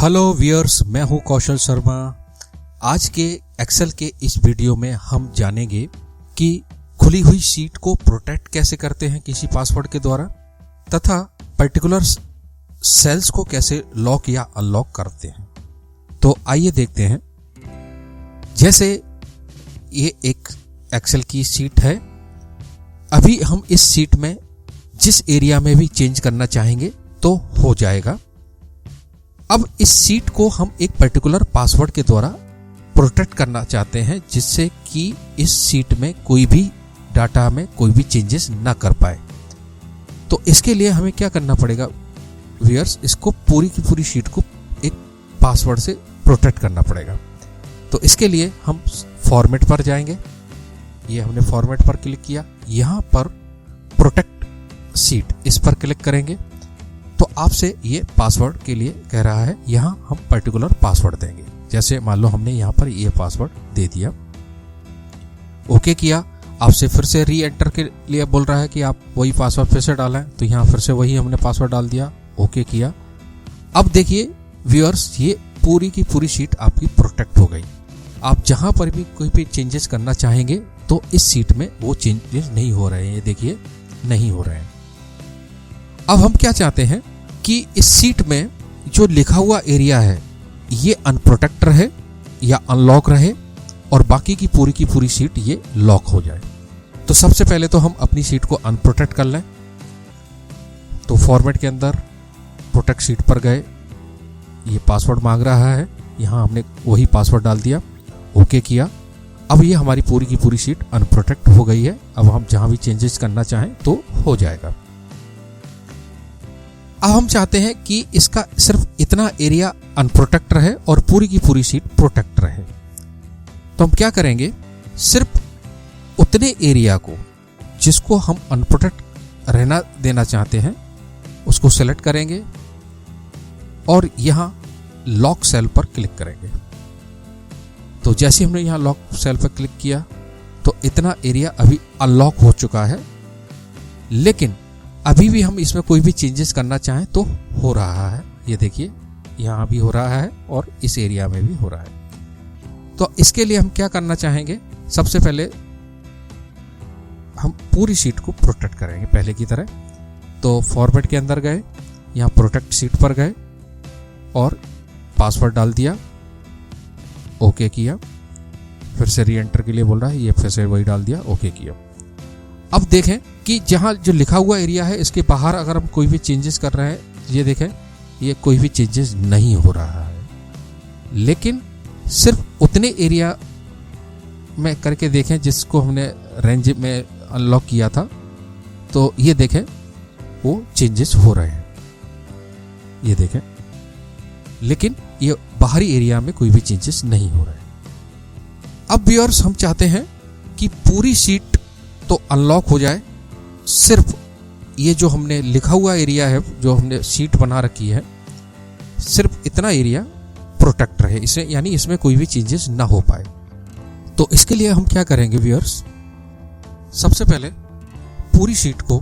Hello viewers, मैं हूं कौशल शर्मा। आज के एक्सेल के इस वीडियो में हम जानेंगे कि खुली हुई शीट को प्रोटेक्ट कैसे करते हैं किसी पासवर्ड के द्वारा, तथा पर्टिकुलर सेल्स को कैसे लॉक या अनलॉक करते हैं। तो आइए देखते हैं। जैसे ये एक एक्सेल की शीट है। अभी हम इस शीट में जिस एरिया में भी चेंज करना चाहेंगे तो हो जाएगा। अब इस शीट को हम एक पर्टिकुलर पासवर्ड के द्वारा प्रोटेक्ट करना चाहते हैं, जिससे कि इस शीट में कोई भी डाटा में कोई भी चेंजेस ना कर पाए। तो इसके लिए हमें क्या करना पड़ेगा व्यूअर्स, इसको पूरी की पूरी शीट को एक पासवर्ड से प्रोटेक्ट करना पड़ेगा। तो इसके लिए हम फॉर्मेट पर जाएंगे। ये हमने फॉर्मेट पर क्लिक किया, यहां पर प्रोटेक्ट शीट इस पर क्लिक करेंगे तो आपसे ये पासवर्ड के लिए कह रहा है। यहां हम पर्टिकुलर पासवर्ड देंगे। जैसे मान लो हमने यहां पर ये पासवर्ड दे दिया, ओके किया। आपसे फिर से री एंटर के लिए बोल रहा है कि आप वही पासवर्ड फिर से डालें। तो यहां फिर से वही हमने पासवर्ड डाल दिया, ओके किया। अब देखिए व्यूअर्स, ये पूरी की पूरी शीट आपकी प्रोटेक्ट हो गई। आप जहां पर भी कोई भी चेंजेस करना चाहेंगे तो इस शीट में वो चेंजेस नहीं हो रहे हैं। ये देखिए नहीं हो रहे हैं। अब हम क्या चाहते हैं कि इस शीट में जो लिखा हुआ एरिया है ये अनप्रोटेक्ट रहे या अनलॉक रहे, और बाकी की पूरी शीट ये लॉक हो जाए। तो सबसे पहले तो हम अपनी शीट को अनप्रोटेक्ट कर लें। तो फॉर्मेट के अंदर प्रोटेक्ट शीट पर गए, ये पासवर्ड मांग रहा है, यहां हमने वही पासवर्ड डाल दिया, ओके किया। अब ये हमारी पूरी की पूरी शीट अनप्रोटेक्ट हो गई है। अब हम जहां भी चेंजेस करना चाहें तो हो जाएगा। अब हम चाहते हैं कि इसका सिर्फ इतना एरिया अनप्रोटेक्ट रहे और पूरी की पूरी शीट प्रोटेक्ट रहे। तो हम क्या करेंगे, सिर्फ उतने एरिया को जिसको हम अनप्रोटेक्ट रहना देना चाहते हैं उसको सेलेक्ट करेंगे और यहां लॉक सेल पर क्लिक करेंगे। तो जैसे हमने यहां लॉक सेल पर क्लिक किया तो इतना एरिया अभी अनलॉक हो चुका है, लेकिन अभी भी हम इसमें कोई भी चेंजेस करना चाहें तो हो रहा है। ये देखिए यहां भी हो रहा है और इस एरिया में भी हो रहा है। तो इसके लिए हम क्या करना चाहेंगे, सबसे पहले हम पूरी शीट को प्रोटेक्ट करेंगे पहले की तरह। तो फॉर्मेट के अंदर गए, यहां प्रोटेक्ट शीट पर गए और पासवर्ड डाल दिया, ओके किया। फिर से री एंटर के लिए बोल रहा है, ये फिर से वही डाल दिया, ओके किया। अब देखें कि जहां जो लिखा हुआ एरिया है इसके बाहर अगर हम कोई भी चेंजेस कर रहे हैं, ये देखें ये कोई भी चेंजेस नहीं हो रहा है। लेकिन सिर्फ उतने एरिया में करके देखें जिसको हमने रेंज में अनलॉक किया था, तो ये देखें वो चेंजेस हो रहे हैं, ये देखें। लेकिन ये बाहरी एरिया में कोई भी चेंजेस नहीं हो रहे हैं। अब व्यूअर्स, हम चाहते हैं कि पूरी शीट तो अनलॉक हो जाए, सिर्फ ये जो हमने लिखा हुआ एरिया है, जो हमने शीट बना रखी है, सिर्फ इतना एरिया प्रोटेक्ट रहे, इसे यानी इसमें कोई भी चेंजेस ना हो पाए। तो इसके लिए हम क्या करेंगे व्यूअर्स, सबसे पहले पूरी शीट को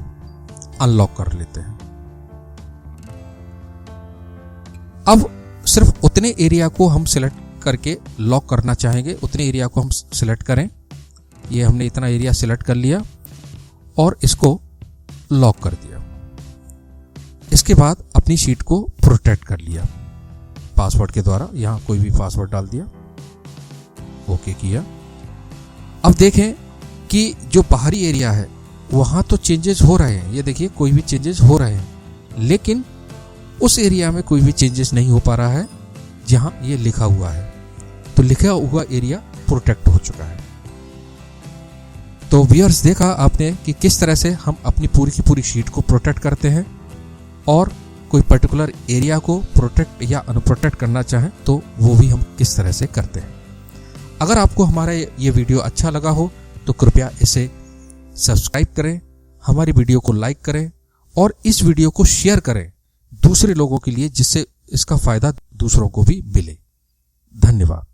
अनलॉक कर लेते हैं। अब सिर्फ उतने एरिया को हम सिलेक्ट करके लॉक करना चाहेंगे, उतने एरिया को हम सिलेक्ट करें। ये हमने इतना एरिया सिलेक्ट कर लिया और इसको लॉक कर दिया। इसके बाद अपनी शीट को प्रोटेक्ट कर लिया पासवर्ड के द्वारा। यहां कोई भी पासवर्ड डाल दिया, ओके किया। अब देखें कि जो बाहरी एरिया है वहां तो चेंजेस हो रहे हैं, ये देखिए कोई भी चेंजेस हो रहे हैं, लेकिन उस एरिया में कोई भी चेंजेस नहीं हो पा रहा है जहां ये लिखा हुआ है। तो लिखा हुआ एरिया प्रोटेक्ट हो चुका है। तो व्यूअर्स, देखा आपने कि किस तरह से हम अपनी पूरी की पूरी शीट को प्रोटेक्ट करते हैं, और कोई पर्टिकुलर एरिया को प्रोटेक्ट या अनप्रोटेक्ट करना चाहें तो वो भी हम किस तरह से करते हैं। अगर आपको हमारा ये वीडियो अच्छा लगा हो तो कृपया इसे सब्सक्राइब करें, हमारी वीडियो को लाइक करें और इस वीडियो को शेयर करें दूसरे लोगों के लिए, जिससे इसका फायदा दूसरों को भी मिले। धन्यवाद।